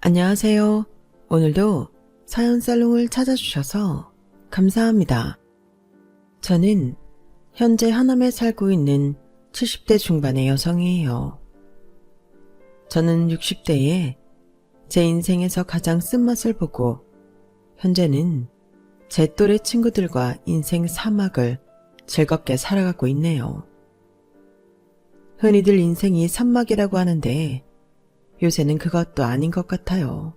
안녕하세요. 오늘도 사연 살롱을 찾아주셔서 감사합니다. 저는 현재 하남에 살고 있는 70대 중반의 여성이에요. 저는 60대에 제 인생에서 가장 쓴맛을 보고 현재는 제 또래 친구들과 인생 사막을 즐겁게 살아가고 있네요. 흔히들 인생이 산막이라고 하는데 요새는 그것도 아닌 것 같아요.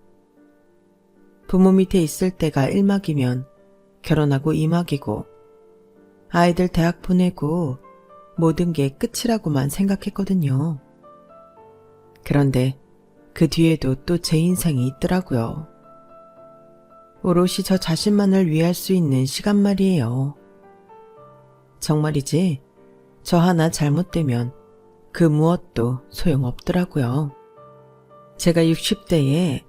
부모 밑에 있을 때가 1막이면 결혼하고 2막이고 아이들 대학 보내고 모든 게 끝이라고만 생각했거든요. 그런데 그 뒤에도 또 제 인생이 있더라고요. 오롯이 저 자신만을 위할 수 있는 시간 말이에요. 정말이지 저 하나 잘못되면 그 무엇도 소용없더라고요. 제가 60대에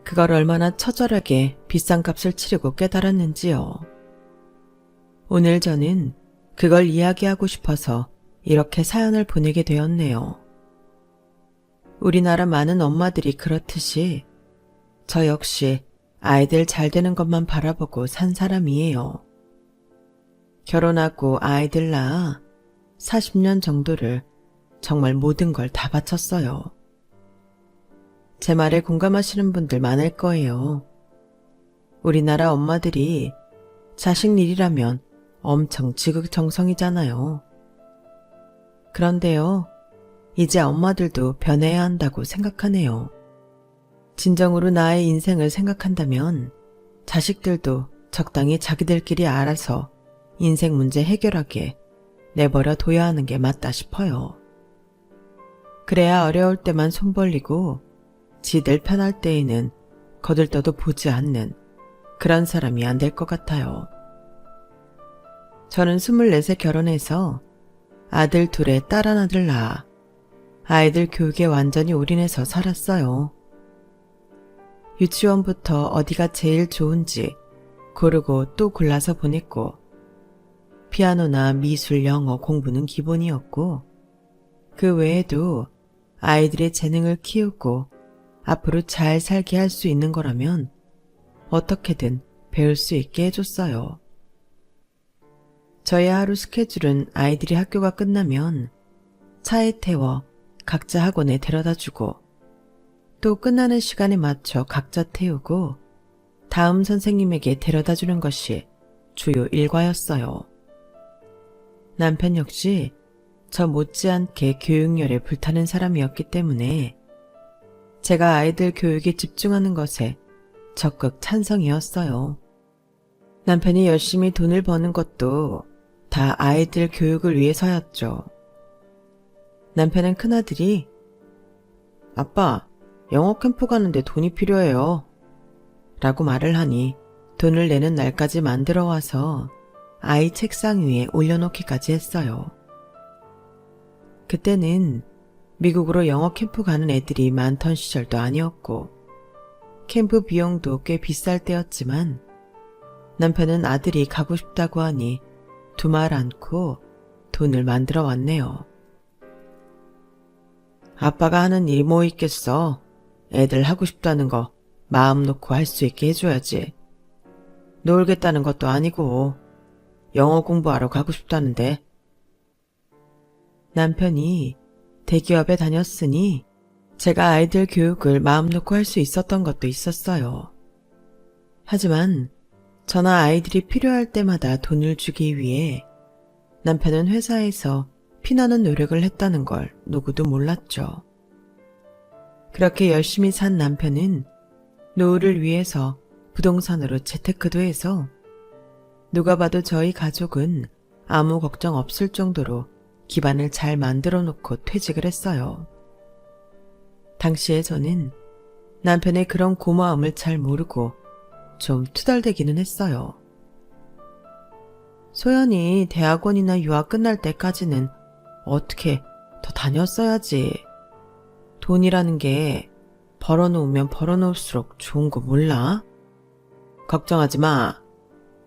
그걸 얼마나 처절하게 비싼 값을 치르고 깨달았는지요. 오늘 저는 그걸 이야기하고 싶어서 이렇게 사연을 보내게 되었네요. 우리나라 많은 엄마들이 그렇듯이 저 역시 아이들 잘 되는 것만 바라보고 산 사람이에요. 결혼하고 아이들 낳아 40년 정도를 정말 모든 걸 다 바쳤어요. 제 말에 공감하시는 분들 많을 거예요. 우리나라 엄마들이 자식 일이라면 엄청 지극정성이잖아요. 그런데요, 이제 엄마들도 변해야 한다고 생각하네요. 진정으로 나의 인생을 생각한다면 자식들도 적당히 자기들끼리 알아서 인생 문제 해결하게 내버려 둬야 하는 게 맞다 싶어요. 그래야 어려울 때만 손 벌리고 지들 편할 때에는 거들떠도 보지 않는 그런 사람이 안 될 것 같아요. 저는 24세 결혼해서 아들 둘에 딸 하나를 낳아 아이들 교육에 완전히 올인해서 살았어요. 유치원부터 어디가 제일 좋은지 고르고 또 골라서 보냈고 피아노나 미술, 영어 공부는 기본이었고 그 외에도 아이들의 재능을 키우고 앞으로 잘 살게 할 수 있는 거라면 어떻게든 배울 수 있게 해줬어요. 저의 하루 스케줄은 아이들이 학교가 끝나면 차에 태워 각자 학원에 데려다주고 또 끝나는 시간에 맞춰 각자 태우고 다음 선생님에게 데려다주는 것이 주요 일과였어요. 남편 역시 저 못지않게 교육열에 불타는 사람이었기 때문에 제가 아이들 교육에 집중하는 것에 적극 찬성이었어요. 남편이 열심히 돈을 버는 것도 다 아이들 교육을 위해서였죠. 남편은 큰아들이 아빠, 영어 캠프 가는데 돈이 필요해요 라고 말을 하니 돈을 내는 날까지 만들어 와서 아이 책상 위에 올려놓기까지 했어요. 그때는 미국으로 영어 캠프 가는 애들이 많던 시절도 아니었고 캠프 비용도 꽤 비쌀 때였지만 남편은 아들이 가고 싶다고 하니 두말 않고 돈을 만들어 왔네요. 아빠가 하는 일이 뭐 있겠어. 애들 하고 싶다는 거 마음 놓고 할 수 있게 해줘야지. 놀겠다는 것도 아니고 영어 공부하러 가고 싶다는데. 남편이 대기업에 다녔으니 제가 아이들 교육을 마음 놓고 할 수 있었던 것도 있었어요. 하지만 저나 아이들이 필요할 때마다 돈을 주기 위해 남편은 회사에서 피나는 노력을 했다는 걸 누구도 몰랐죠. 그렇게 열심히 산 남편은 노후를 위해서 부동산으로 재테크도 해서 누가 봐도 저희 가족은 아무 걱정 없을 정도로 기반을 잘 만들어 놓고 퇴직을 했어요. 당시에 저는 남편의 그런 고마움을 잘 모르고 좀 투덜대기는 했어요. 소연이 대학원이나 유학 끝날 때까지는 어떻게 더 다녔어야지. 돈이라는 게 벌어놓으면 벌어놓을수록 좋은 거 몰라? 걱정하지 마.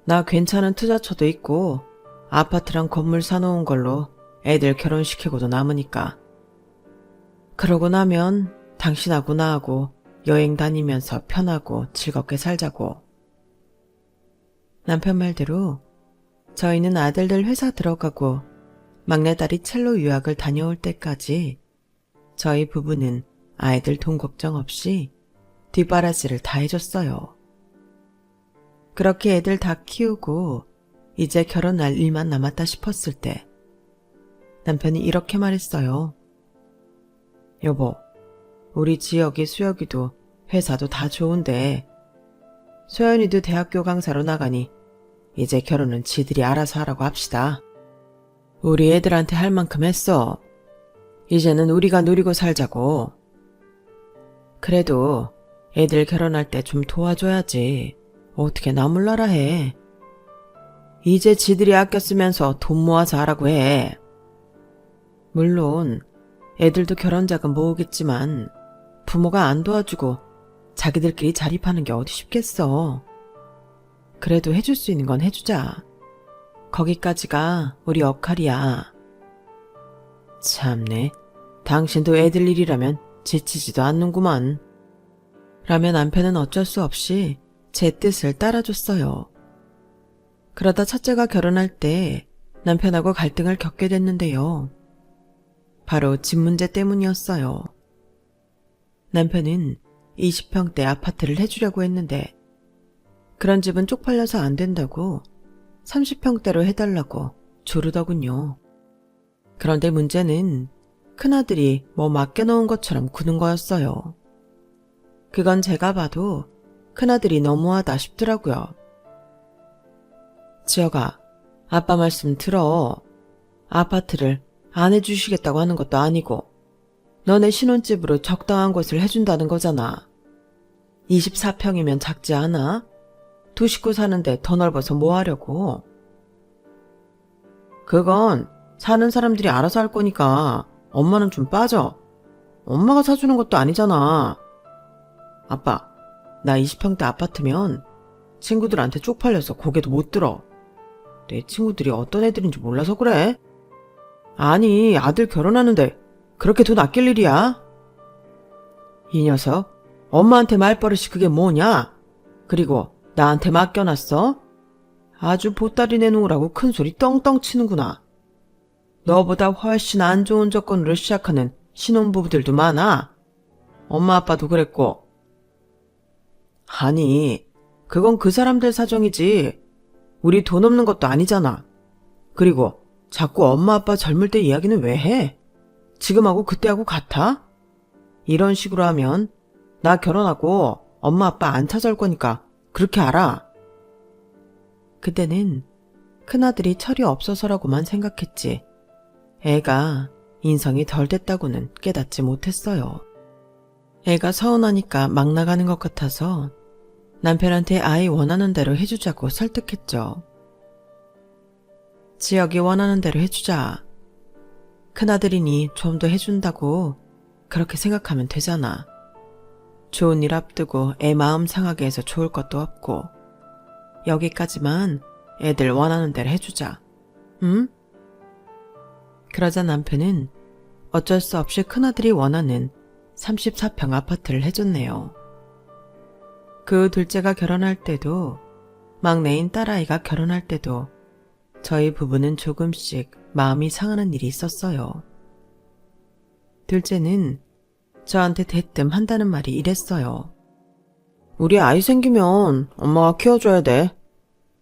나 괜찮은 투자처도 있고 아파트랑 건물 사놓은 걸로 애들 결혼시키고도 남으니까. 그러고 나면 당신하고 나하고 여행 다니면서 편하고 즐겁게 살자고. 남편 말대로 저희는 아들들 회사 들어가고 막내딸이 첼로 유학을 다녀올 때까지 저희 부부는 아이들 돈 걱정 없이 뒷바라지를 다 해줬어요. 그렇게 애들 다 키우고 이제 결혼할 일만 남았다 싶었을 때 남편이 이렇게 말했어요. 여보, 우리 지혁이 수혁이도 회사도 다 좋은데 소연이도 대학교 강사로 나가니 이제 결혼은 지들이 알아서 하라고 합시다. 우리 애들한테 할 만큼 했어. 이제는 우리가 누리고 살자고. 그래도 애들 결혼할 때 좀 도와줘야지. 어떻게 나 몰라라 해. 이제 지들이 아껴 쓰면서 돈 모아서 하라고 해. 물론 애들도 결혼자금 모으겠지만 부모가 안 도와주고 자기들끼리 자립하는 게 어디 쉽겠어. 그래도 해줄 수 있는 건 해주자. 거기까지가 우리 역할이야. 참네. 당신도 애들 일이라면 지치지도 않는구만. 라며 남편은 어쩔 수 없이 제 뜻을 따라줬어요. 그러다 첫째가 결혼할 때 남편하고 갈등을 겪게 됐는데요. 바로 집 문제 때문이었어요. 남편은 20평대 아파트를 해주려고 했는데 그런 집은 쪽팔려서 안 된다고 30평대로 해달라고 조르더군요. 그런데 문제는 큰아들이 뭐 맡겨놓은 것처럼 구는 거였어요. 그건 제가 봐도 큰아들이 너무하다 싶더라고요. 지혁아, 아빠 말씀 들어. 아파트를 안 해주시겠다고 하는 것도 아니고 너네 신혼집으로 적당한 곳을 해준다는 거잖아. 24평이면 작지 않아? 두 식구 사는데 더 넓어서 뭐 하려고? 그건 사는 사람들이 알아서 할 거니까 엄마는 좀 빠져. 엄마가 사주는 것도 아니잖아. 아빠, 나 20평대 아파트면 친구들한테 쪽팔려서 고개도 못 들어. 내 친구들이 어떤 애들인지 몰라서 그래. 아니, 아들 결혼하는데 그렇게 돈 아낄 일이야? 이 녀석, 엄마한테 말버릇이 그게 뭐냐? 그리고 나한테 맡겨놨어? 아주 보따리 내놓으라고 큰소리 떵떵 치는구나. 너보다 훨씬 안 좋은 조건으로 시작하는 신혼부부들도 많아. 엄마 아빠도 그랬고. 아니, 그건 그 사람들 사정이지. 우리 돈 없는 것도 아니잖아. 그리고 자꾸 엄마 아빠 젊을 때 이야기는 왜 해? 지금하고 그때하고 같아? 이런 식으로 하면 나 결혼하고 엄마 아빠 안 찾아올 거니까 그렇게 알아. 그때는 큰아들이 철이 없어서라고만 생각했지 애가 인성이 덜 됐다고는 깨닫지 못했어요. 애가 서운하니까 막 나가는 것 같아서 남편한테 아이 원하는 대로 해주자고 설득했죠. 지혁이 원하는 대로 해주자. 큰아들이니 좀 더 해준다고 그렇게 생각하면 되잖아. 좋은 일 앞두고 애 마음 상하게 해서 좋을 것도 없고 여기까지만 애들 원하는 대로 해주자. 응? 그러자 남편은 어쩔 수 없이 큰아들이 원하는 34평 아파트를 해줬네요. 그 둘째가 결혼할 때도 막내인 딸아이가 결혼할 때도 저희 부부는 조금씩 마음이 상하는 일이 있었어요. 둘째는 저한테 대뜸 한다는 말이 이랬어요. 우리 아이 생기면 엄마가 키워줘야 돼.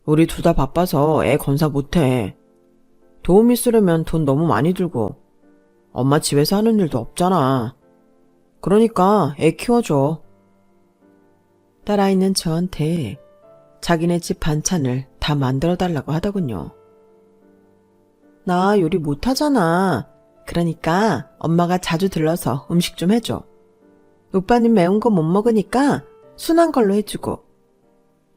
우리 둘 다 바빠서 애 건사 못해. 도우미 쓰려면 돈 너무 많이 들고 엄마 집에서 하는 일도 없잖아. 그러니까 애 키워줘. 딸아이는 저한테 자기네 집 반찬을 다 만들어달라고 하더군요. 나 요리 못하잖아. 그러니까 엄마가 자주 들러서 음식 좀 해줘. 오빠는 매운 거 못 먹으니까 순한 걸로 해주고.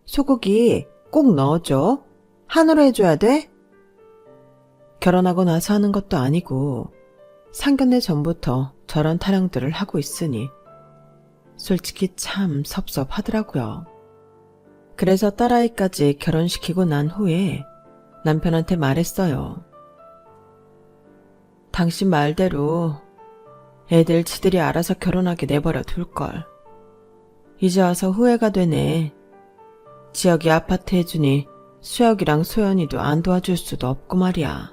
소고기 꼭 넣어줘. 한우로 해줘야 돼. 결혼하고 나서 하는 것도 아니고 상견례 전부터 저런 타령들을 하고 있으니 솔직히 참 섭섭하더라고요. 그래서 딸아이까지 결혼시키고 난 후에 남편한테 말했어요. 당신 말대로 애들 지들이 알아서 결혼하게 내버려 둘걸. 이제 와서 후회가 되네. 지혁이 아파트 해주니 수혁이랑 소연이도 안 도와줄 수도 없고 말이야.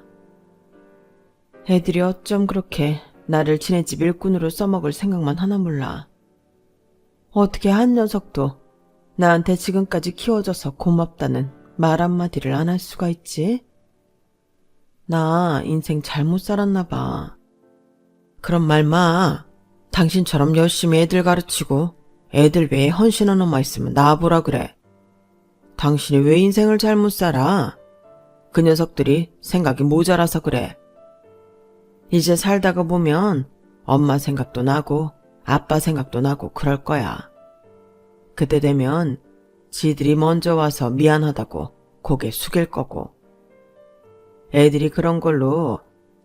애들이 어쩜 그렇게 나를 지네 집 일꾼으로 써먹을 생각만 하나 몰라. 어떻게 한 녀석도 나한테 지금까지 키워줘서 고맙다는 말 한마디를 안 할 수가 있지? 나 인생 잘못 살았나 봐. 그런 말 마. 당신처럼 열심히 애들 가르치고 애들 외에 헌신하는 놈만 있으면 놔보라 그래. 당신이 왜 인생을 잘못 살아? 그 녀석들이 생각이 모자라서 그래. 이제 살다가 보면 엄마 생각도 나고 아빠 생각도 나고 그럴 거야. 그때 되면 지들이 먼저 와서 미안하다고 고개 숙일 거고. 애들이 그런 걸로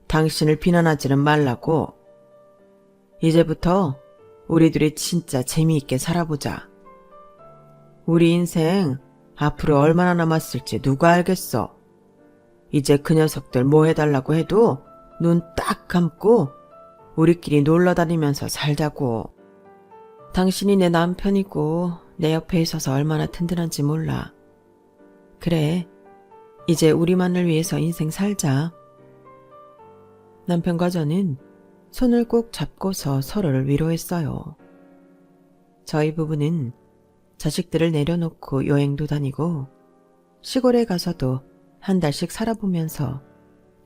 당신을 비난하지는 말라고. 이제부터 우리 둘이 진짜 재미있게 살아보자. 우리 인생 앞으로 얼마나 남았을지 누가 알겠어. 이제 그 녀석들 뭐 해달라고 해도 눈 딱 감고 우리끼리 놀러다니면서 살자고. 당신이 내 남편이고 내 옆에 있어서 얼마나 든든한지 몰라. 그래, 이제 우리만을 위해서 인생 살자. 남편과 저는 손을 꼭 잡고서 서로를 위로했어요. 저희 부부는 자식들을 내려놓고 여행도 다니고 시골에 가서도 한 달씩 살아보면서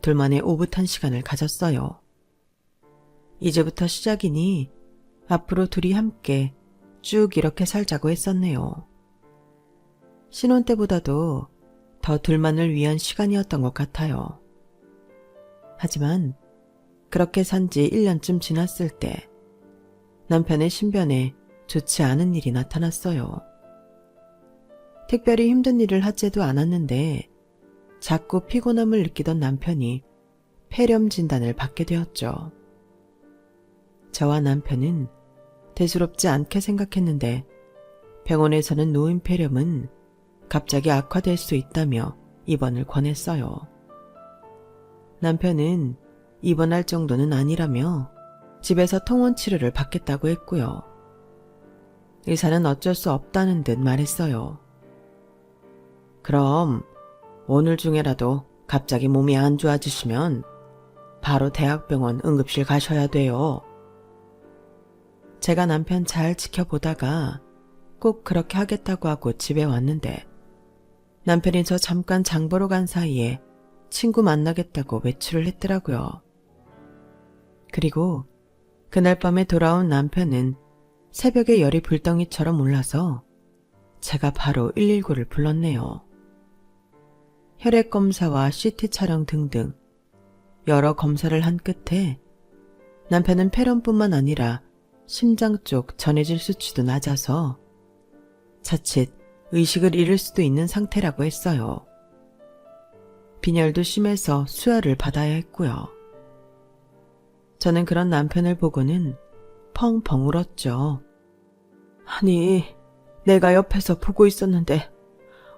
둘만의 오붓한 시간을 가졌어요. 이제부터 시작이니 앞으로 둘이 함께 쭉 이렇게 살자고 했었네요. 신혼 때보다도 더 둘만을 위한 시간이었던 것 같아요. 하지만 그렇게 산 지 1년쯤 지났을 때 남편의 신변에 좋지 않은 일이 나타났어요. 특별히 힘든 일을 하지도 않았는데 자꾸 피곤함을 느끼던 남편이 폐렴 진단을 받게 되었죠. 저와 남편은 대수롭지 않게 생각했는데 병원에서는 노인 폐렴은 갑자기 악화될 수 있다며 입원을 권했어요. 남편은 입원할 정도는 아니라며 집에서 통원 치료를 받겠다고 했고요. 의사는 어쩔 수 없다는 듯 말했어요. 그럼 오늘 중에라도 갑자기 몸이 안 좋아지시면 바로 대학병원 응급실 가셔야 돼요. 제가 남편 잘 지켜보다가 꼭 그렇게 하겠다고 하고 집에 왔는데 남편이 저 잠깐 장 보러 간 사이에 친구 만나겠다고 외출을 했더라고요. 그리고 그날 밤에 돌아온 남편은 새벽에 열이 불덩이처럼 올라서 제가 바로 119를 불렀네요. 혈액 검사와 CT 촬영 등등 여러 검사를 한 끝에 남편은 폐렴뿐만 아니라 심장 쪽 전해질 수치도 낮아서 자칫 의식을 잃을 수도 있는 상태라고 했어요. 빈혈도 심해서 수혈을 받아야 했고요. 저는 그런 남편을 보고는 펑펑 울었죠. 아니, 내가 옆에서 보고 있었는데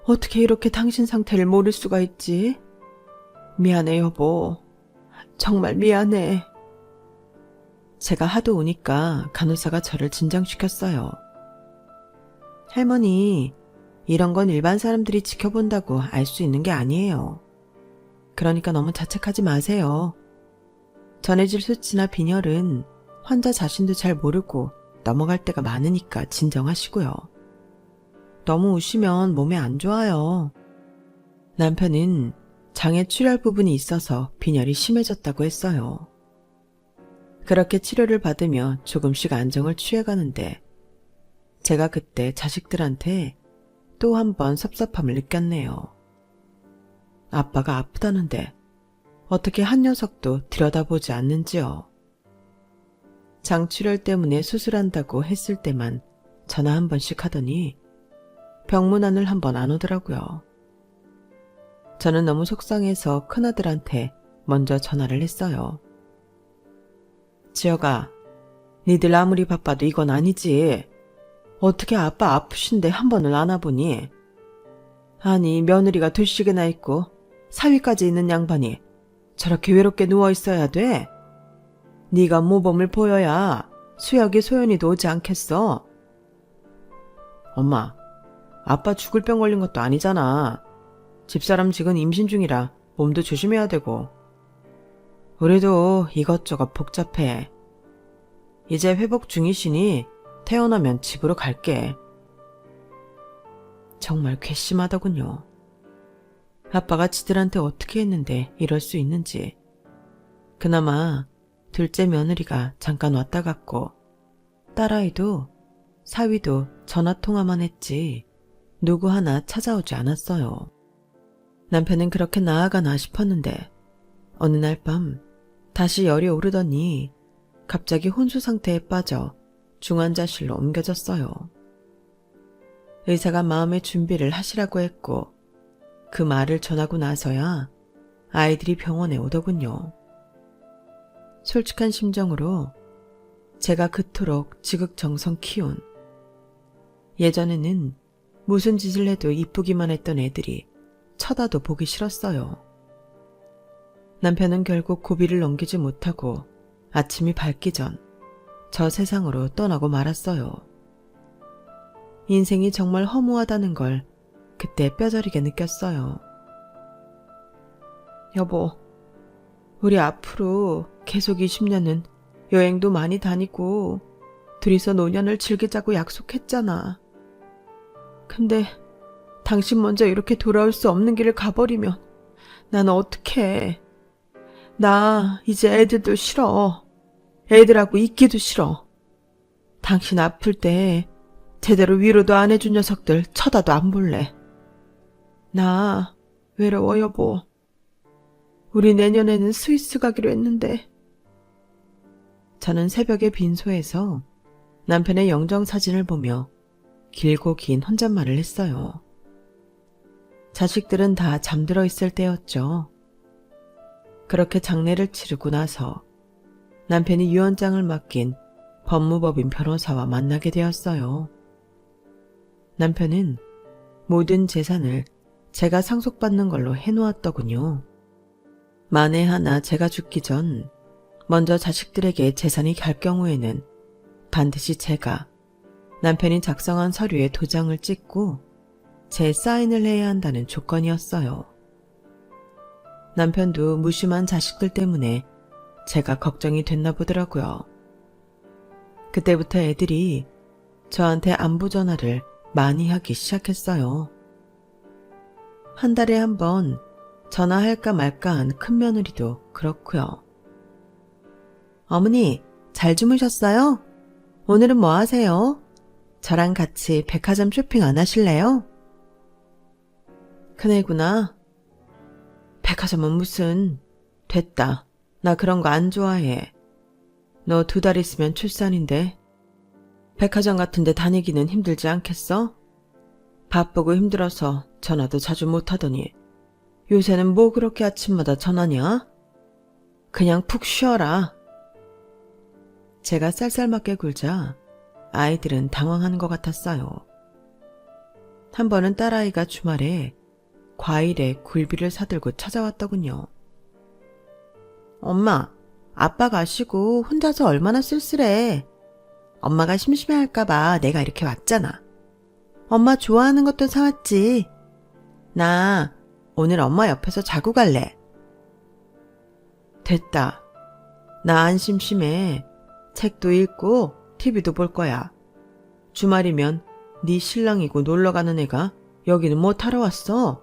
어떻게 이렇게 당신 상태를 모를 수가 있지? 미안해, 여보. 정말 미안해. 제가 하도 우니까 간호사가 저를 진정시켰어요. 할머니, 이런 건 일반 사람들이 지켜본다고 알 수 있는 게 아니에요. 그러니까 너무 자책하지 마세요. 전해질 수치나 빈혈은 환자 자신도 잘 모르고 넘어갈 때가 많으니까 진정하시고요. 너무 우시면 몸에 안 좋아요. 남편은 장에 출혈 부분이 있어서 빈혈이 심해졌다고 했어요. 그렇게 치료를 받으며 조금씩 안정을 취해가는데 제가 그때 자식들한테 또 한 번 섭섭함을 느꼈네요. 아빠가 아프다는데 어떻게 한 녀석도 들여다보지 않는지요. 장출혈 때문에 수술한다고 했을 때만 전화 한 번씩 하더니 병문안을 한 번 안 오더라고요. 저는 너무 속상해서 큰아들한테 먼저 전화를 했어요. 지혁아, 니들 아무리 바빠도 이건 아니지. 어떻게 아빠 아프신데 한 번을 안 와보니? 아니, 며느리가 둘씩이나 있고 사위까지 있는 양반이 저렇게 외롭게 누워있어야 돼? 네가 모범을 보여야 수혁이 소연이도 오지 않겠어. 엄마, 아빠 죽을 병 걸린 것도 아니잖아. 집사람 지금 임신 중이라 몸도 조심해야 되고. 우리도 이것저것 복잡해. 이제 회복 중이시니 태어나면 집으로 갈게. 정말 괘씸하더군요. 아빠가 지들한테 어떻게 했는데 이럴 수 있는지. 그나마 둘째 며느리가 잠깐 왔다 갔고 딸아이도 사위도 전화통화만 했지 누구 하나 찾아오지 않았어요. 남편은 그렇게 나아가나 싶었는데 어느 날 밤 다시 열이 오르더니 갑자기 혼수 상태에 빠져 중환자실로 옮겨졌어요. 의사가 마음의 준비를 하시라고 했고 그 말을 전하고 나서야 아이들이 병원에 오더군요. 솔직한 심정으로 제가 그토록 지극정성 키운 예전에는 무슨 짓을 해도 이쁘기만 했던 애들이 쳐다도 보기 싫었어요. 남편은 결국 고비를 넘기지 못하고 아침이 밝기 전 저 세상으로 떠나고 말았어요. 인생이 정말 허무하다는 걸 그때 뼈저리게 느꼈어요. 여보, 우리 앞으로 계속 20년은 여행도 많이 다니고 둘이서 노년을 즐기자고 약속했잖아. 근데 당신 먼저 이렇게 돌아올 수 없는 길을 가버리면 난 어떡해. 나 이제 애들도 싫어. 애들하고 있기도 싫어. 당신 아플 때 제대로 위로도 안 해준 녀석들 쳐다도 안 볼래. 나 외로워 여보. 우리 내년에는 스위스 가기로 했는데. 저는 새벽에 빈소에서 남편의 영정사진을 보며 길고 긴 혼잣말을 했어요. 자식들은 다 잠들어 있을 때였죠. 그렇게 장례를 치르고 나서 남편이 유언장을 맡긴 법무법인 변호사와 만나게 되었어요. 남편은 모든 재산을 제가 상속받는 걸로 해놓았더군요. 만에 하나 제가 죽기 전 먼저 자식들에게 재산이 갈 경우에는 반드시 제가 남편이 작성한 서류에 도장을 찍고 제 사인을 해야 한다는 조건이었어요. 남편도 무심한 자식들 때문에 제가 걱정이 됐나 보더라고요. 그때부터 애들이 저한테 안부 전화를 많이 하기 시작했어요. 한 달에 한 번 전화할까 말까한 큰며느리도 그렇고요. 어머니, 잘 주무셨어요? 오늘은 뭐 하세요? 저랑 같이 백화점 쇼핑 안 하실래요? 큰애구나. 백화점은 무슨. 됐다. 나 그런 거 안 좋아해. 너 2달 있으면 출산인데. 백화점 같은 데 다니기는 힘들지 않겠어? 바쁘고 힘들어서 전화도 자주 못하더니 요새는 뭐 그렇게 아침마다 전화냐? 그냥 푹 쉬어라. 제가 쌀쌀맞게 굴자 아이들은 당황한 것 같았어요. 한 번은 딸아이가 주말에 과일에 굴비를 사들고 찾아왔더군요. 엄마, 아빠가 아시고 혼자서 얼마나 쓸쓸해. 엄마가 심심해할까봐 내가 이렇게 왔잖아. 엄마 좋아하는 것도 사왔지. 나 오늘 엄마 옆에서 자고 갈래. 됐다. 나 안 심심해. 책도 읽고 TV도 볼 거야. 주말이면 네 신랑이고 놀러가는 애가 여기는 뭐 타러 왔어?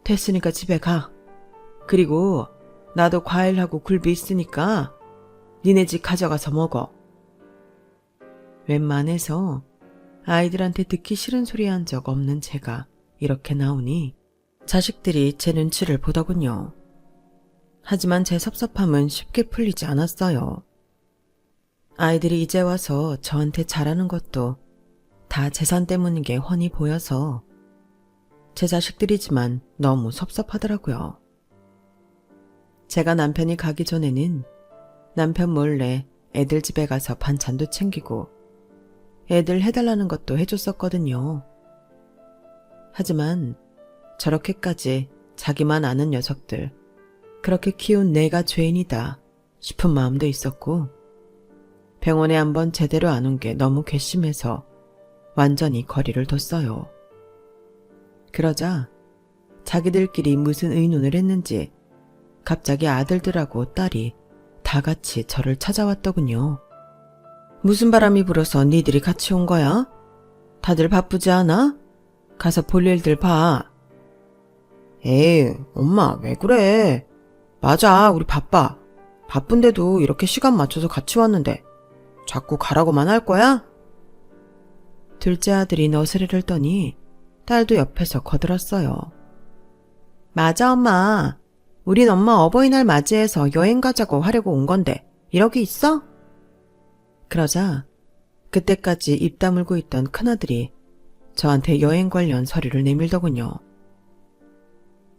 됐으니까 집에 가. 그리고 나도 과일하고 굴비 있으니까 니네 집 가져가서 먹어. 웬만해서 아이들한테 듣기 싫은 소리 한 적 없는 제가 이렇게 나오니 자식들이 제 눈치를 보더군요. 하지만 제 섭섭함은 쉽게 풀리지 않았어요. 아이들이 이제 와서 저한테 잘하는 것도 다 재산 때문인 게 훤히 보여서 제 자식들이지만 너무 섭섭하더라고요. 제가 남편이 가기 전에는 남편 몰래 애들 집에 가서 반찬도 챙기고 애들 해달라는 것도 해줬었거든요. 하지만 저렇게까지 자기만 아는 녀석들, 그렇게 키운 내가 죄인이다 싶은 마음도 있었고 병원에 한번 제대로 안 온 게 너무 괘씸해서 완전히 거리를 뒀어요. 그러자 자기들끼리 무슨 의논을 했는지 갑자기 아들들하고 딸이 다 같이 저를 찾아왔더군요. 무슨 바람이 불어서 니들이 같이 온 거야? 다들 바쁘지 않아? 가서 볼 일들 봐. 에이, 엄마 왜 그래? 맞아, 우리 바빠. 바쁜데도 이렇게 시간 맞춰서 같이 왔는데 자꾸 가라고만 할 거야? 둘째 아들이 너스레를 떠니 딸도 옆에서 거들었어요. 맞아, 엄마. 우린 엄마 어버이날 맞이해서 여행 가자고 하려고 온 건데 이러기 있어? 그러자 그때까지 입 다물고 있던 큰아들이 저한테 여행 관련 서류를 내밀더군요.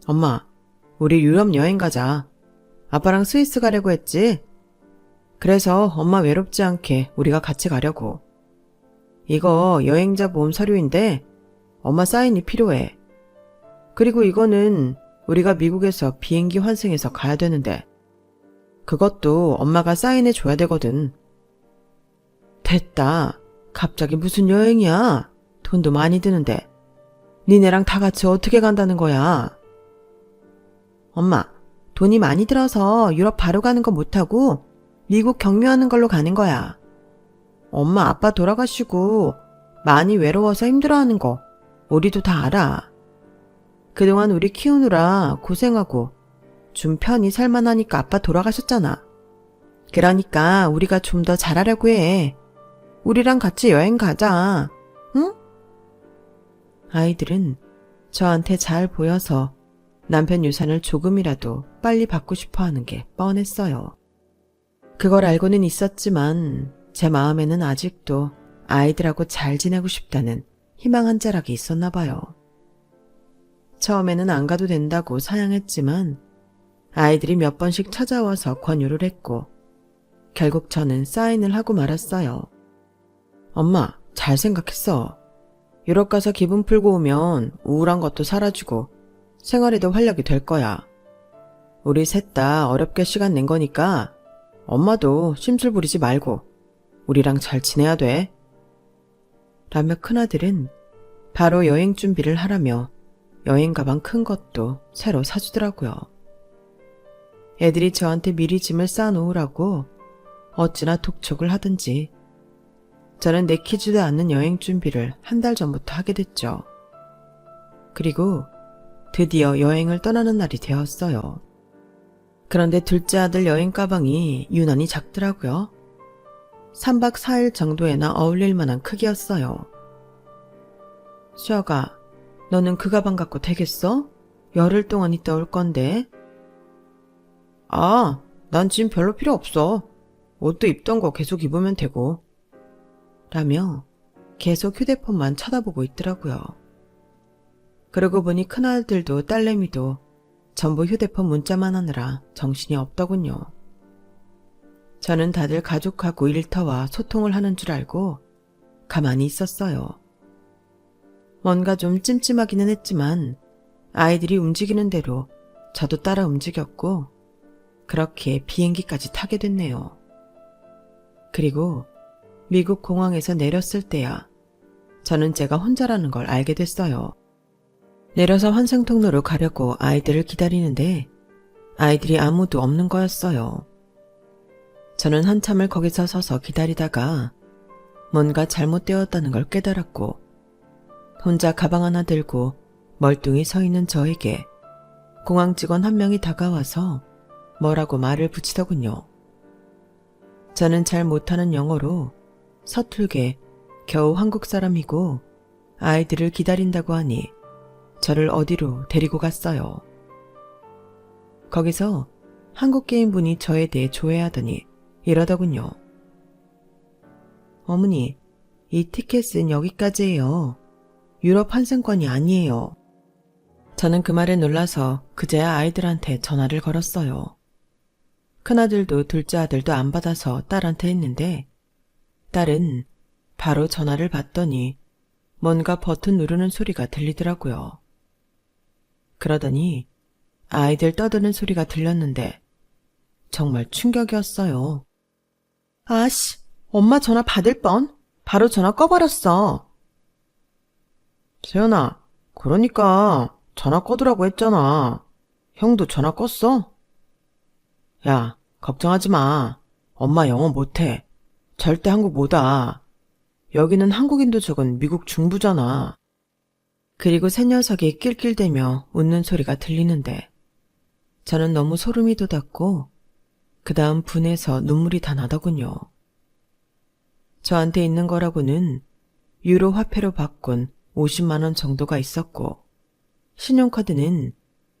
엄마, 우리 유럽 여행 가자. 아빠랑 스위스 가려고 했지? 그래서 엄마 외롭지 않게 우리가 같이 가려고. 이거 여행자 보험 서류인데 엄마 사인이 필요해. 그리고 이거는 우리가 미국에서 비행기 환승해서 가야 되는데 그것도 엄마가 사인해 줘야 되거든. 됐다. 갑자기 무슨 여행이야? 돈도 많이 드는데. 니네랑 다 같이 어떻게 간다는 거야? 엄마, 돈이 많이 들어서 유럽 바로 가는 거 못하고 미국 경유하는 걸로 가는 거야. 엄마 아빠 돌아가시고 많이 외로워서 힘들어하는 거 우리도 다 알아. 그동안 우리 키우느라 고생하고 좀 편히 살만하니까 아빠 돌아가셨잖아. 그러니까 우리가 좀 더 잘하려고 해. 우리랑 같이 여행 가자. 응? 아이들은 저한테 잘 보여서 남편 유산을 조금이라도 빨리 받고 싶어 하는 게 뻔했어요. 그걸 알고는 있었지만 제 마음에는 아직도 아이들하고 잘 지내고 싶다는 희망 한 자락이 있었나 봐요. 처음에는 안 가도 된다고 사양했지만 아이들이 몇 번씩 찾아와서 권유를 했고 결국 저는 사인을 하고 말았어요. 엄마, 잘 생각했어. 유럽 가서 기분 풀고 오면 우울한 것도 사라지고 생활에도 활력이 될 거야. 우리 셋 다 어렵게 시간 낸 거니까 엄마도 심술 부리지 말고 우리랑 잘 지내야 돼. 라며 큰아들은 바로 여행 준비를 하라며 여행 가방 큰 것도 새로 사주더라고요. 애들이 저한테 미리 짐을 쌓아놓으라고 어찌나 독촉을 하든지 저는 내키지도 않는 여행 준비를 한 달 전부터 하게 됐죠. 그리고 드디어 여행을 떠나는 날이 되었어요. 그런데 둘째 아들 여행 가방이 유난히 작더라고요. 3박 4일 정도에나 어울릴 만한 크기였어요. 수아가, 너는 그 가방 갖고 되겠어? 열흘 동안 있다 올 건데. 아, 난 짐 별로 필요 없어. 옷도 입던 거 계속 입으면 되고. 라며 계속 휴대폰만 쳐다보고 있더라고요. 그러고 보니 큰아들도 딸내미도 전부 휴대폰 문자만 하느라 정신이 없더군요. 저는 다들 가족하고 일터와 소통을 하는 줄 알고 가만히 있었어요. 뭔가 좀 찜찜하기는 했지만 아이들이 움직이는 대로 저도 따라 움직였고 그렇게 비행기까지 타게 됐네요. 그리고 미국 공항에서 내렸을 때야 저는 제가 혼자라는 걸 알게 됐어요. 내려서 환승통로로 가려고 아이들을 기다리는데 아이들이 아무도 없는 거였어요. 저는 한참을 거기서 서서 기다리다가 뭔가 잘못되었다는 걸 깨달았고 혼자 가방 하나 들고 멀뚱히 서 있는 저에게 공항 직원 한 명이 다가와서 뭐라고 말을 붙이더군요. 저는 잘 못하는 영어로 서툴게 겨우 한국 사람이고 아이들을 기다린다고 하니 저를 어디로 데리고 갔어요. 거기서 한국 게임분이 저에 대해 조회하더니 이러더군요. 어머니, 이 티켓은 여기까지예요. 유럽 환승권이 아니에요. 저는 그 말에 놀라서 그제야 아이들한테 전화를 걸었어요. 큰아들도 둘째 아들도 안 받아서 딸한테 했는데 딸은 바로 전화를 받더니 뭔가 버튼 누르는 소리가 들리더라고요. 그러더니 아이들 떠드는 소리가 들렸는데 정말 충격이었어요. 아씨, 엄마 전화 받을 뻔. 바로 전화 꺼버렸어. 세연아, 그러니까 전화 꺼두라고 했잖아. 형도 전화 껐어? 야, 걱정하지 마. 엄마 영어 못해. 절대 한국 못 와. 여기는 한국인도 적은 미국 중부잖아. 그리고 새 녀석이 낄낄대며 웃는 소리가 들리는데 저는 너무 소름이 돋았고 그 다음 분해서 눈물이 다 나더군요. 저한테 있는 거라고는 유로 화폐로 바꾼 50만 원 정도가 있었고 신용카드는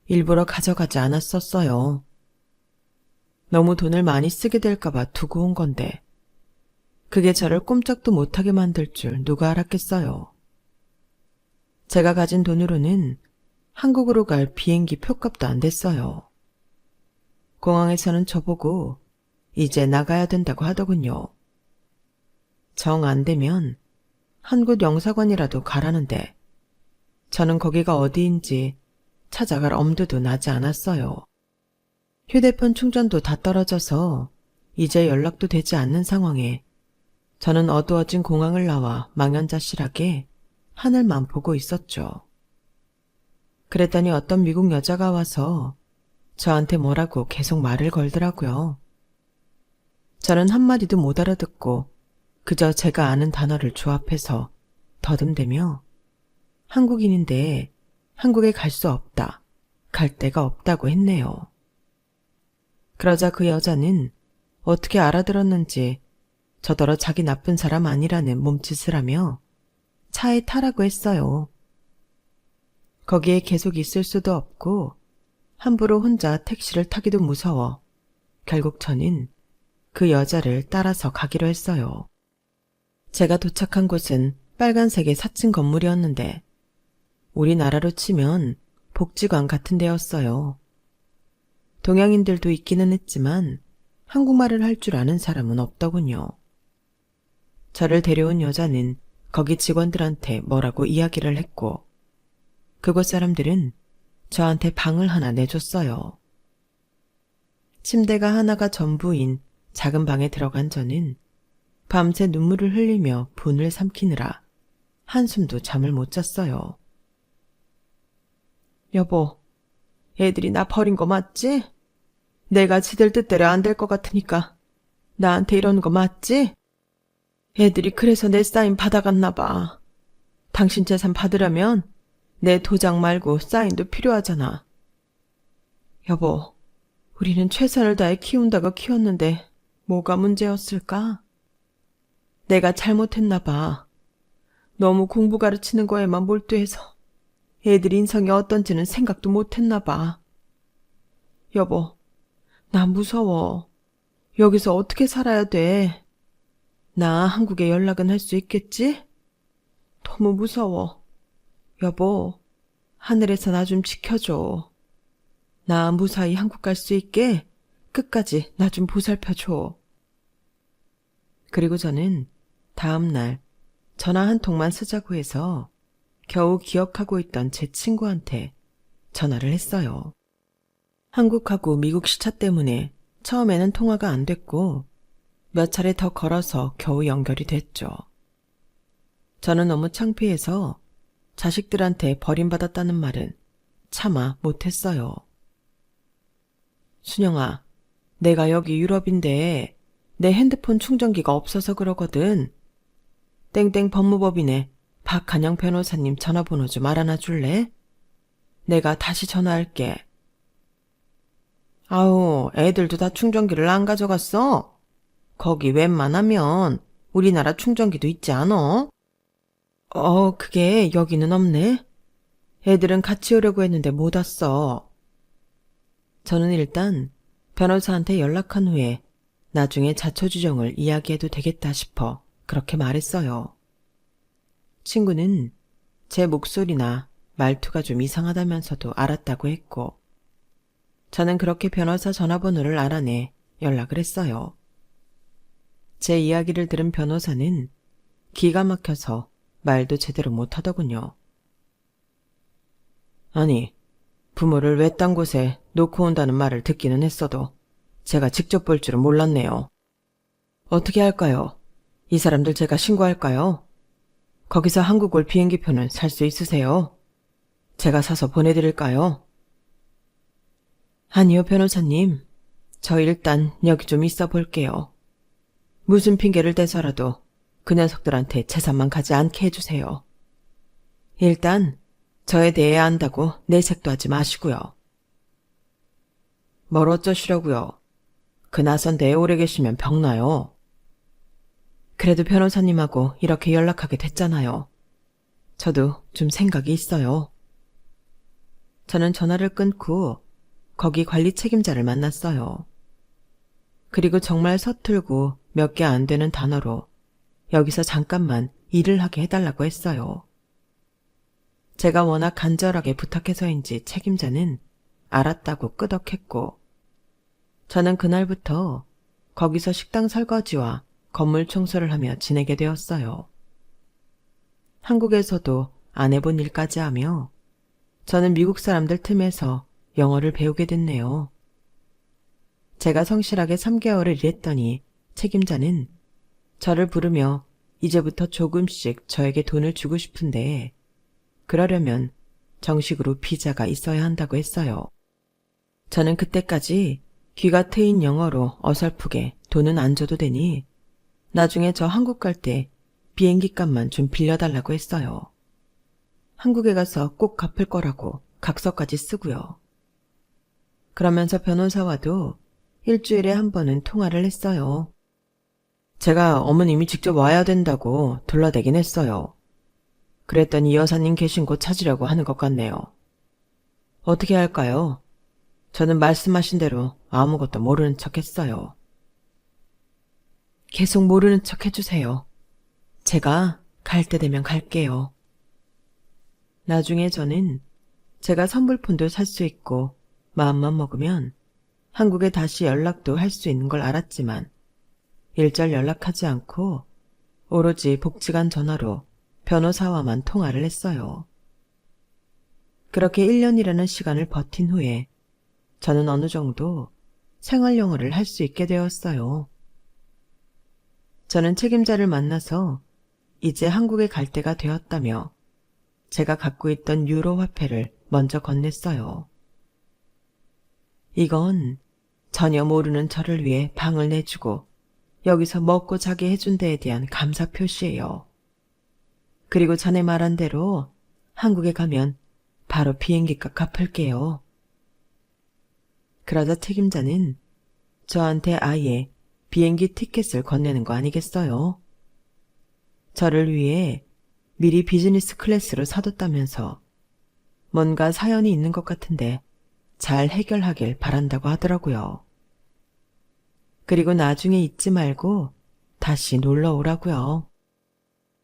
일부러 가져가지 않았었어요. 너무 돈을 많이 쓰게 될까봐 두고 온 건데 그게 저를 꼼짝도 못하게 만들 줄 누가 알았겠어요. 제가 가진 돈으로는 한국으로 갈 비행기 표값도 안 됐어요. 공항에서는 저보고 이제 나가야 된다고 하더군요. 정 안 되면 한 곳 영사관이라도 가라는데 저는 거기가 어디인지 찾아갈 엄두도 나지 않았어요. 휴대폰 충전도 다 떨어져서 이제 연락도 되지 않는 상황에 저는 어두워진 공항을 나와 망연자실하게 하늘만 보고 있었죠. 그랬더니 어떤 미국 여자가 와서 저한테 뭐라고 계속 말을 걸더라고요. 저는 한마디도 못 알아듣고 그저 제가 아는 단어를 조합해서 더듬대며 한국인인데 한국에 갈 수 없다, 갈 데가 없다고 했네요. 그러자 그 여자는 어떻게 알아들었는지 저더러 자기 나쁜 사람 아니라는 몸짓을 하며 차에 타라고 했어요. 거기에 계속 있을 수도 없고 함부로 혼자 택시를 타기도 무서워 결국 저는 그 여자를 따라서 가기로 했어요. 제가 도착한 곳은 빨간색의 사층 건물이었는데 우리나라로 치면 복지관 같은 데였어요. 동양인들도 있기는 했지만 한국말을 할 줄 아는 사람은 없더군요. 저를 데려온 여자는 거기 직원들한테 뭐라고 이야기를 했고 그곳 사람들은 저한테 방을 하나 내줬어요. 침대가 하나가 전부인 작은 방에 들어간 저는 밤새 눈물을 흘리며 분을 삼키느라 한숨도 잠을 못 잤어요. 여보, 애들이 나 버린 거 맞지? 내가 지들 뜻대로 안 될 것 같으니까 나한테 이러는 거 맞지? 애들이 그래서 내 사인 받아갔나 봐. 당신 재산 받으려면 내 도장 말고 사인도 필요하잖아. 여보, 우리는 최선을 다해 키운다고 키웠는데 뭐가 문제였을까? 내가 잘못했나 봐. 너무 공부 가르치는 거에만 몰두해서 애들 인성이 어떤지는 생각도 못했나 봐. 여보, 나 무서워. 여기서 어떻게 살아야 돼? 나 한국에 연락은 할 수 있겠지? 너무 무서워. 여보, 하늘에서 나 좀 지켜줘. 나 무사히 한국 갈 수 있게 끝까지 나 좀 보살펴줘. 그리고 저는 다음 날 전화 한 통만 쓰자고 해서 겨우 기억하고 있던 제 친구한테 전화를 했어요. 한국하고 미국 시차 때문에 처음에는 통화가 안 됐고 몇 차례 더 걸어서 겨우 연결이 됐죠. 저는 너무 창피해서 자식들한테 버림받았다는 말은 차마 못했어요. 순영아, 내가 여기 유럽인데 내 핸드폰 충전기가 없어서 그러거든. 땡땡 법무법인에 박한영 변호사님 전화번호 좀 알아놔 줄래? 내가 다시 전화할게. 아우, 애들도 다 충전기를 안 가져갔어? 거기 웬만하면 우리나라 충전기도 있지 않어? 그게 여기는 없네. 애들은 같이 오려고 했는데 못 왔어. 저는 일단 변호사한테 연락한 후에 나중에 자초지종을 이야기해도 되겠다 싶어 그렇게 말했어요. 친구는 제 목소리나 말투가 좀 이상하다면서도 알았다고 했고 저는 그렇게 변호사 전화번호를 알아내 연락을 했어요. 제 이야기를 들은 변호사는 기가 막혀서 말도 제대로 못하더군요. 아니, 부모를 외딴 곳에 놓고 온다는 말을 듣기는 했어도 제가 직접 볼 줄은 몰랐네요. 어떻게 할까요? 이 사람들 제가 신고할까요? 거기서 한국 올 비행기표는 살 수 있으세요? 제가 사서 보내드릴까요? 아니요, 변호사님. 저 일단 여기 좀 있어 볼게요. 무슨 핑계를 대서라도 그 녀석들한테 재산만 가지 않게 해주세요. 일단 저에 대해 안다고 내색도 하지 마시고요. 뭘 어쩌시려고요? 그 낯선 데에 오래 계시면 병나요. 그래도 변호사님하고 이렇게 연락하게 됐잖아요. 저도 좀 생각이 있어요. 저는 전화를 끊고 거기 관리 책임자를 만났어요. 그리고 정말 서툴고 몇 개 안 되는 단어로 여기서 잠깐만 일을 하게 해달라고 했어요. 제가 워낙 간절하게 부탁해서인지 책임자는 알았다고 끄덕했고, 저는 그날부터 거기서 식당 설거지와 건물 청소를 하며 지내게 되었어요. 한국에서도 안 해본 일까지 하며 저는 미국 사람들 틈에서 영어를 배우게 됐네요. 제가 성실하게 3개월을 일했더니 책임자는 저를 부르며 이제부터 조금씩 저에게 돈을 주고 싶은데 그러려면 정식으로 비자가 있어야 한다고 했어요. 저는 그때까지 귀가 트인 영어로 어설프게 돈은 안 줘도 되니 나중에 저 한국 갈 때 비행기 값만 좀 빌려달라고 했어요. 한국에 가서 꼭 갚을 거라고 각서까지 쓰고요. 그러면서 변호사와도 일주일에 한 번은 통화를 했어요. 제가 어머님이 직접 와야 된다고 둘러대긴 했어요. 그랬더니 여사님 계신 곳 찾으려고 하는 것 같네요. 어떻게 할까요? 저는 말씀하신 대로 아무것도 모르는 척 했어요. 계속 모르는 척 해주세요. 제가 갈 때 되면 갈게요. 나중에 저는 제가 선불폰도 살 수 있고 마음만 먹으면 한국에 다시 연락도 할 수 있는 걸 알았지만 일절 연락하지 않고 오로지 복지관 전화로 변호사와만 통화를 했어요. 그렇게 1년이라는 시간을 버틴 후에 저는 어느 정도 생활 영어를 할 수 있게 되었어요. 저는 책임자를 만나서 이제 한국에 갈 때가 되었다며 제가 갖고 있던 유로 화폐를 먼저 건넸어요. 이건 전혀 모르는 저를 위해 방을 내주고 여기서 먹고 자게 해준 데에 대한 감사 표시예요. 그리고 전에 말한 대로 한국에 가면 바로 비행기값 갚을게요. 그러자 책임자는 저한테 아예 비행기 티켓을 건네는 거 아니겠어요? 저를 위해 미리 비즈니스 클래스로 사뒀다면서 뭔가 사연이 있는 것 같은데 잘 해결하길 바란다고 하더라고요. 그리고 나중에 잊지 말고 다시 놀러 오라고요.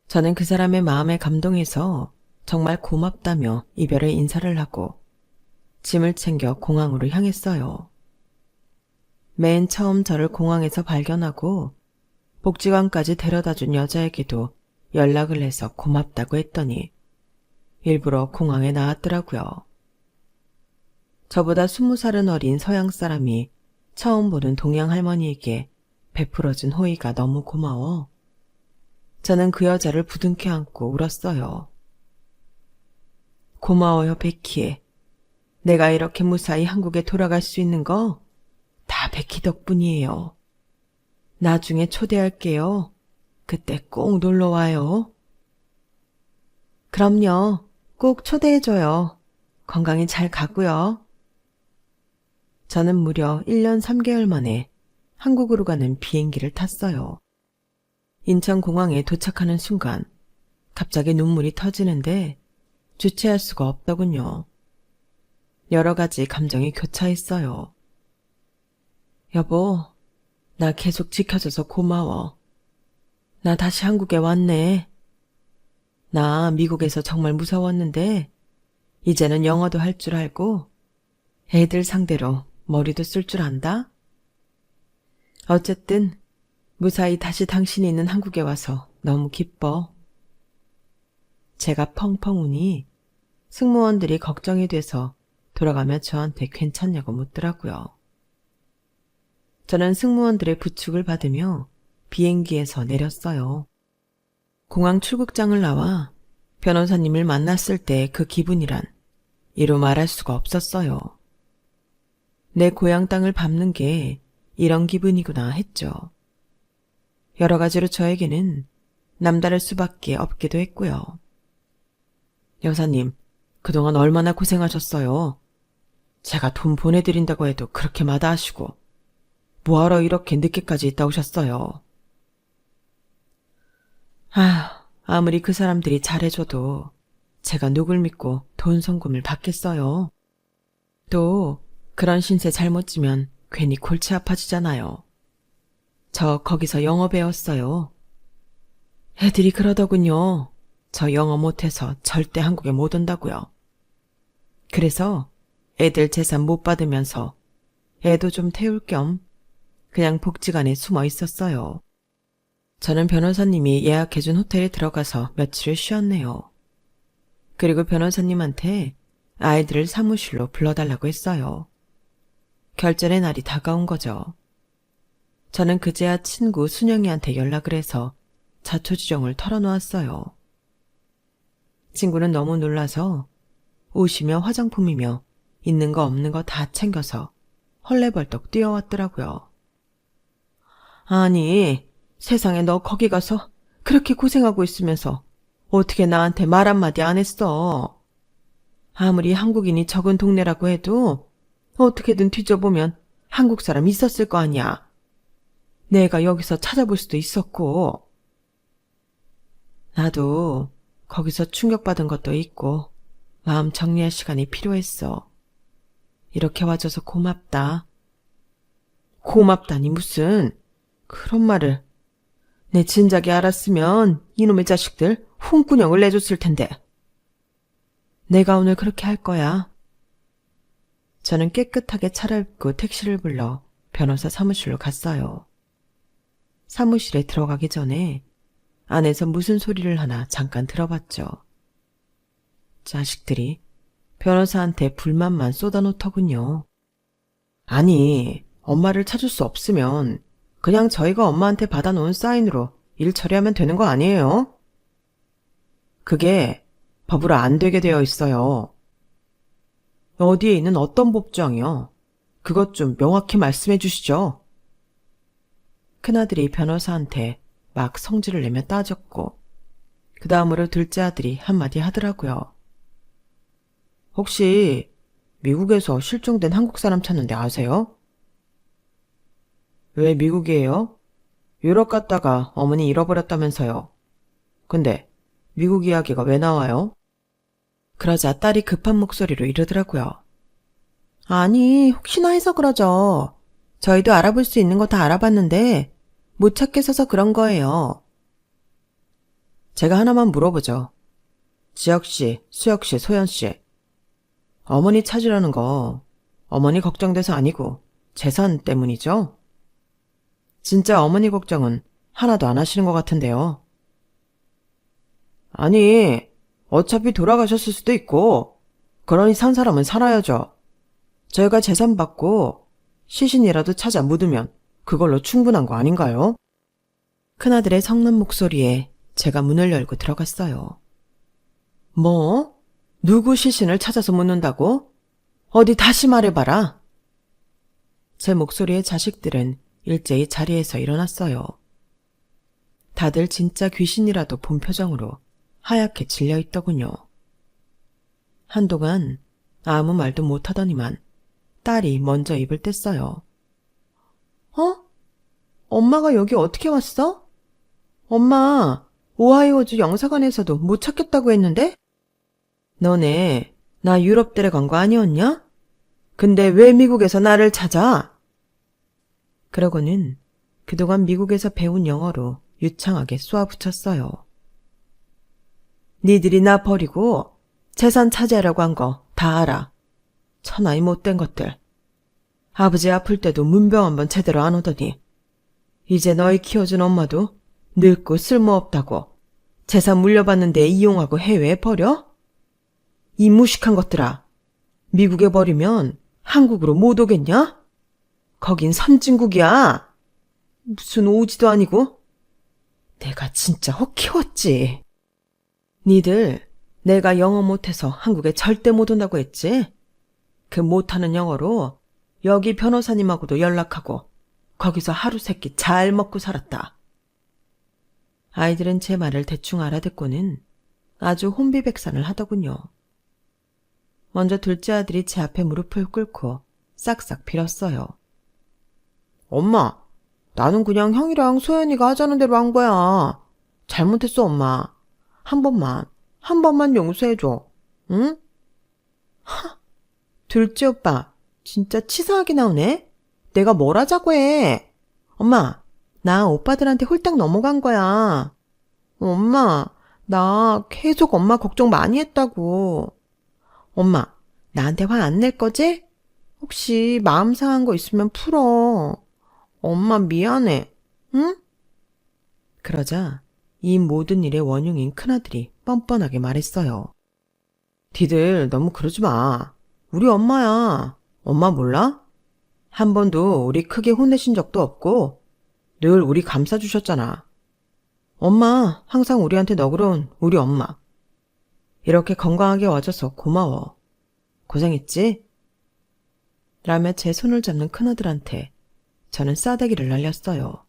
저는 그 사람의 마음에 감동해서 정말 고맙다며 이별의 인사를 하고 짐을 챙겨 공항으로 향했어요. 맨 처음 저를 공항에서 발견하고 복지관까지 데려다준 여자에게도 연락을 해서 고맙다고 했더니 일부러 공항에 나왔더라고요. 저보다 20살은 어린 서양 사람이 처음 보는 동양 할머니에게 베풀어준 호의가 너무 고마워. 저는 그 여자를 부둥켜 안고 울었어요. 고마워요, 베키. 내가 이렇게 무사히 한국에 돌아갈 수 있는 거 다 베키 덕분이에요. 나중에 초대할게요. 그때 꼭 놀러 와요. 그럼요. 꼭 초대해줘요. 건강히 잘 가고요. 저는 무려 1년 3개월 만에 한국으로 가는 비행기를 탔어요. 인천공항에 도착하는 순간 갑자기 눈물이 터지는데 주체할 수가 없더군요. 여러 가지 감정이 교차했어요. 여보, 나 계속 지켜줘서 고마워. 나 다시 한국에 왔네. 나 미국에서 정말 무서웠는데 이제는 영어도 할 줄 알고 애들 상대로 머리도 쓸 줄 안다. 어쨌든 무사히 다시 당신이 있는 한국에 와서 너무 기뻐. 제가 펑펑 우니 승무원들이 걱정이 돼서 돌아가며 저한테 괜찮냐고 묻더라고요. 저는 승무원들의 부축을 받으며 비행기에서 내렸어요. 공항 출국장을 나와 변호사님을 만났을 때 그 기분이란 이루 말할 수가 없었어요. 내 고향 땅을 밟는 게 이런 기분이구나 했죠. 여러 가지로 저에게는 남다를 수밖에 없기도 했고요. 여사님, 그동안 얼마나 고생하셨어요. 제가 돈 보내드린다고 해도 그렇게 마다하시고 뭐하러 이렇게 늦게까지 있다 오셨어요. 아무리 그 사람들이 잘해줘도 제가 누굴 믿고 돈 송금을 받겠어요. 또 그런 신세 잘못 지면 괜히 골치 아파지잖아요. 저 거기서 영어 배웠어요. 애들이 그러더군요. 저 영어 못해서 절대 한국에 못 온다고요. 그래서 애들 재산 못 받으면서 애도 좀 태울 겸 그냥 복지관에 숨어 있었어요. 저는 변호사님이 예약해준 호텔에 들어가서 며칠을 쉬었네요. 그리고 변호사님한테 아이들을 사무실로 불러달라고 했어요. 결전의 날이 다가온 거죠. 저는 그제야 친구 순영이한테 연락을 해서 자초지종을 털어놓았어요. 친구는 너무 놀라서 옷이며 화장품이며 있는 거 없는 거 다 챙겨서 헐레벌떡 뛰어왔더라고요. 아니, 세상에 너 거기 가서 그렇게 고생하고 있으면서 어떻게 나한테 말 한마디 안 했어? 아무리 한국인이 적은 동네라고 해도 어떻게든 뒤져보면 한국 사람 있었을 거 아니야. 내가 여기서 찾아볼 수도 있었고. 나도 거기서 충격받은 것도 있고 마음 정리할 시간이 필요했어. 이렇게 와줘서 고맙다. 고맙다니 무슨. 그런 말을. 내 진작에 알았으면 이놈의 자식들 홍군형을 내줬을 텐데. 내가 오늘 그렇게 할 거야. 저는 깨끗하게 차려입고 택시를 불러 변호사 사무실로 갔어요. 사무실에 들어가기 전에 안에서 무슨 소리를 하나 잠깐 들어봤죠. 자식들이 변호사한테 불만만 쏟아놓더군요. 아니, 엄마를 찾을 수 없으면 그냥 저희가 엄마한테 받아놓은 사인으로 일 처리하면 되는 거 아니에요? 그게 법으로 안 되게 되어 있어요. 어디에 있는 어떤 법조항이요? 그것 좀 명확히 말씀해 주시죠. 큰아들이 변호사한테 막 성질을 내며 따졌고 그 다음으로 둘째 아들이 한마디 하더라고요. 혹시 미국에서 실종된 한국 사람 찾는데 아세요? 왜 미국이에요? 유럽 갔다가 어머니 잃어버렸다면서요. 근데 미국 이야기가 왜 나와요? 그러자 딸이 급한 목소리로 이러더라고요. 아니, 혹시나 해서 그러죠. 저희도 알아볼 수 있는 거 다 알아봤는데 못 찾겠어서 그런 거예요. 제가 하나만 물어보죠. 지혁씨, 수혁씨, 소연씨. 어머니 찾으려는 거 어머니 걱정돼서 아니고 재산 때문이죠? 진짜 어머니 걱정은 하나도 안 하시는 것 같은데요. 아니, 어차피 돌아가셨을 수도 있고 그러니 산 사람은 살아야죠. 저희가 재산 받고 시신이라도 찾아 묻으면 그걸로 충분한 거 아닌가요? 큰아들의 성난 목소리에 제가 문을 열고 들어갔어요. 뭐? 누구 시신을 찾아서 묻는다고? 어디 다시 말해봐라. 제 목소리에 자식들은 일제히 자리에서 일어났어요. 다들 진짜 귀신이라도 본 표정으로 하얗게 질려있더군요. 한동안 아무 말도 못하더니만 딸이 먼저 입을 뗐어요. 어? 엄마가 여기 어떻게 왔어? 엄마, 오하이오주 영사관에서도 못 찾겠다고 했는데? 너네 나 유럽 데려간 거 아니었냐? 근데 왜 미국에서 나를 찾아? 그러고는 그동안 미국에서 배운 영어로 유창하게 쏘아붙였어요. 니들이 나 버리고 재산 차지하려고 한 거 다 알아. 천하의 못된 것들. 아버지 아플 때도 문병 한번 제대로 안 오더니 이제 너희 키워준 엄마도 늙고 쓸모없다고 재산 물려받는데 이용하고 해외에 버려? 이 무식한 것들아. 미국에 버리면 한국으로 못 오겠냐? 거긴 선진국이야. 무슨 오지도 아니고. 내가 진짜 혹 키웠지. 니들 내가 영어 못해서 한국에 절대 못 온다고 했지? 그 못하는 영어로 여기 변호사님하고도 연락하고 거기서 하루 세끼 잘 먹고 살았다. 아이들은 제 말을 대충 알아듣고는 아주 혼비백산을 하더군요. 먼저 둘째 아들이 제 앞에 무릎을 꿇고 싹싹 빌었어요. 엄마, 나는 그냥 형이랑 소연이가 하자는 대로 한 거야. 잘못했어, 엄마. 한 번만 용서해줘. 응? 하, 둘째 오빠, 진짜 치사하게 나오네? 내가 뭘 하자고 해? 엄마, 나 오빠들한테 홀딱 넘어간 거야. 엄마, 나 계속 엄마 걱정 많이 했다고. 엄마, 나한테 화 안 낼 거지? 혹시 마음 상한 거 있으면 풀어. 엄마 미안해. 응? 그러자 이 모든 일의 원흉인 큰아들이 뻔뻔하게 말했어요. 니들 너무 그러지 마. 우리 엄마야. 엄마 몰라? 한 번도 우리 크게 혼내신 적도 없고 늘 우리 감싸주셨잖아. 엄마 항상 우리한테 너그러운 우리 엄마. 이렇게 건강하게 와줘서 고마워. 고생했지? 라며 제 손을 잡는 큰아들한테 저는 싸대기를 날렸어요.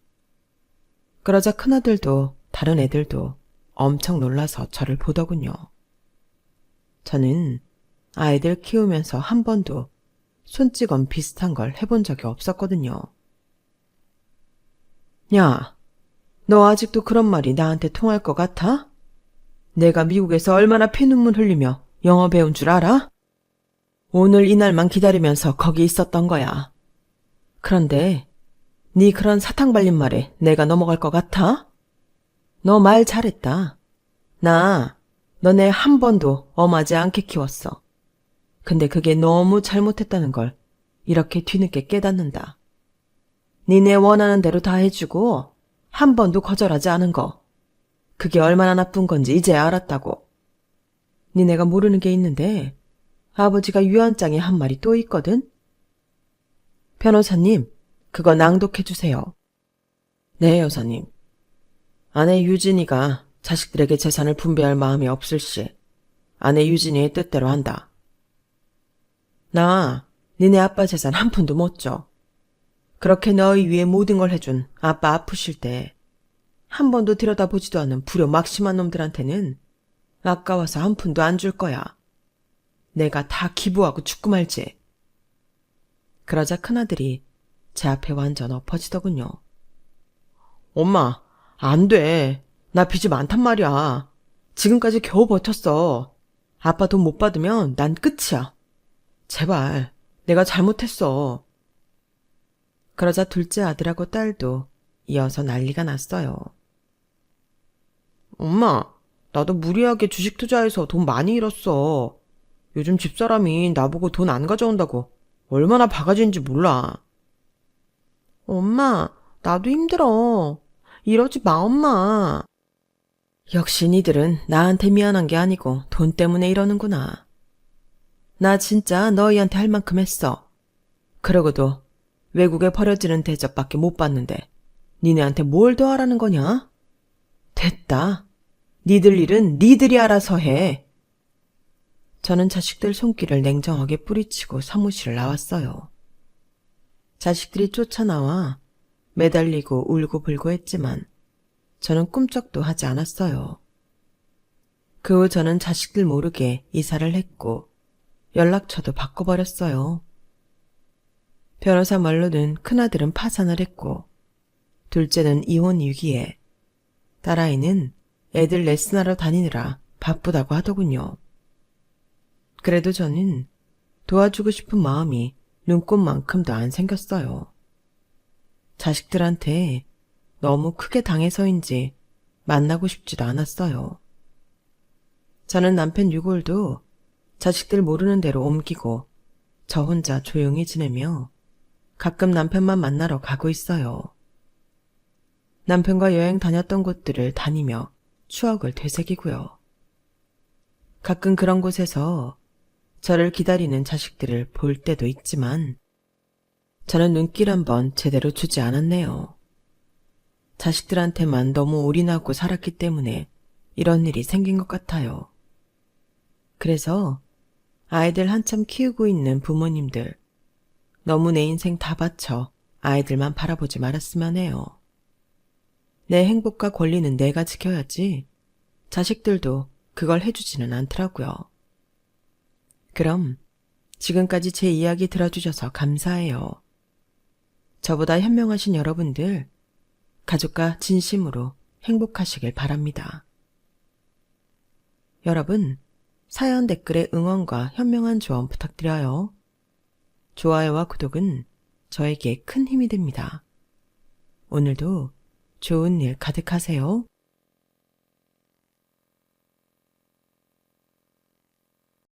그러자 큰아들도 다른 애들도 엄청 놀라서 저를 보더군요. 저는 아이들 키우면서 한 번도 손찌검 비슷한 걸 해본 적이 없었거든요. 야, 너 아직도 그런 말이 나한테 통할 것 같아? 내가 미국에서 얼마나 피눈물 흘리며 영어 배운 줄 알아? 오늘 이날만 기다리면서 거기 있었던 거야. 그런데 네 그런 사탕 발린 말에 내가 넘어갈 것 같아? 너 말 잘했다. 나 너네 한 번도 엄하지 않게 키웠어. 근데 그게 너무 잘못했다는 걸 이렇게 뒤늦게 깨닫는다. 니네 원하는 대로 다 해주고 한 번도 거절하지 않은 거. 그게 얼마나 나쁜 건지 이제 알았다고. 니네가 모르는 게 있는데 아버지가 유언장에 한 말이 또 있거든? 변호사님, 그거 낭독해 주세요. 네, 여사님. 아내 유진이가 자식들에게 재산을 분배할 마음이 없을 시 아내 유진이의 뜻대로 한다. 나 니네 아빠 재산 한 푼도 못 줘. 그렇게 너희 위해 모든 걸 해준 아빠 아프실 때 한 번도 들여다보지도 않은 불효 막심한 놈들한테는 아까워서 한 푼도 안 줄 거야. 내가 다 기부하고 죽고 말지. 그러자 큰아들이 제 앞에 완전 엎어지더군요. 엄마, 안 돼. 나 빚이 많단 말이야. 지금까지 겨우 버텼어. 아빠 돈 못 받으면 난 끝이야. 제발, 내가 잘못했어. 그러자 둘째 아들하고 딸도 이어서 난리가 났어요. 엄마, 나도 무리하게 주식 투자해서 돈 많이 잃었어. 요즘 집사람이 나보고 돈 안 가져온다고 얼마나 바가지인지 몰라. 엄마, 나도 힘들어. 이러지 마, 엄마. 역시 니들은 나한테 미안한 게 아니고 돈 때문에 이러는구나. 나 진짜 너희한테 할 만큼 했어. 그러고도 외국에 버려지는 대접밖에 못 받는데 니네한테 뭘 더 하라는 거냐? 됐다. 니들 일은 니들이 알아서 해. 저는 자식들 손길을 냉정하게 뿌리치고 사무실을 나왔어요. 자식들이 쫓아나와 매달리고 울고 불고 했지만 저는 꿈쩍도 하지 않았어요. 그 후 저는 자식들 모르게 이사를 했고 연락처도 바꿔버렸어요. 변호사 말로는 큰아들은 파산을 했고 둘째는 이혼 위기에 딸아이는 애들 레슨하러 다니느라 바쁘다고 하더군요. 그래도 저는 도와주고 싶은 마음이 눈꽃만큼도 안 생겼어요. 자식들한테 너무 크게 당해서인지 만나고 싶지도 않았어요. 저는 남편 유골도 자식들 모르는 대로 옮기고 저 혼자 조용히 지내며 가끔 남편만 만나러 가고 있어요. 남편과 여행 다녔던 곳들을 다니며 추억을 되새기고요. 가끔 그런 곳에서 저를 기다리는 자식들을 볼 때도 있지만 저는 눈길 한번 제대로 주지 않았네요. 자식들한테만 너무 올인하고 살았기 때문에 이런 일이 생긴 것 같아요. 그래서 아이들 한참 키우고 있는 부모님들, 너무 내 인생 다 바쳐 아이들만 바라보지 말았으면 해요. 내 행복과 권리는 내가 지켜야지 자식들도 그걸 해주지는 않더라고요. 그럼 지금까지 제 이야기 들어주셔서 감사해요. 저보다 현명하신 여러분들, 가족과 진심으로 행복하시길 바랍니다. 여러분, 사연 댓글에 응원과 현명한 조언 부탁드려요. 좋아요와 구독은 저에게 큰 힘이 됩니다. 오늘도 좋은 일 가득하세요.